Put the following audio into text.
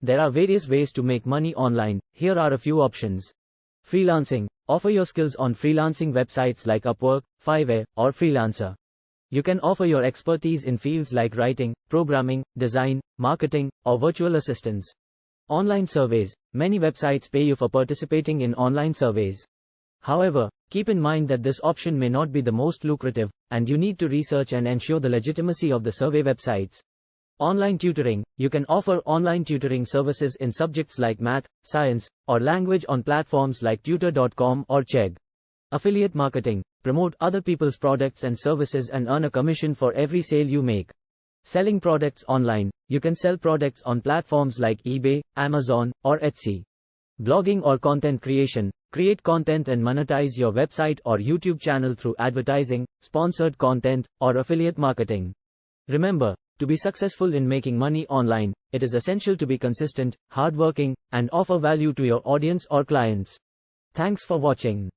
There are various ways to make money online. Here are a few options. Freelancing. Offer your skills on freelancing websites like Upwork, Fiverr, or Freelancer. You can offer your expertise in fields like writing, programming, design, marketing, or virtual assistance. Online surveys. Many websites pay you for participating in online surveys. However, keep in mind that this option may not be the most lucrative, and you need to research and ensure the legitimacy of the survey websites. Online tutoring. You can offer online tutoring services in subjects like math, science, or language on platforms like tutor.com or Chegg. Affiliate marketing. Promote other people's products and services and earn a commission for every sale you make. Selling products online. You can sell products on platforms like eBay, Amazon, or Etsy. Blogging or content creation. Create content and monetize your website or YouTube channel through advertising, sponsored content, or affiliate marketing. Remember, to be successful in making money online, it is essential to be consistent, hardworking, and offer value to your audience or clients. Thanks for watching.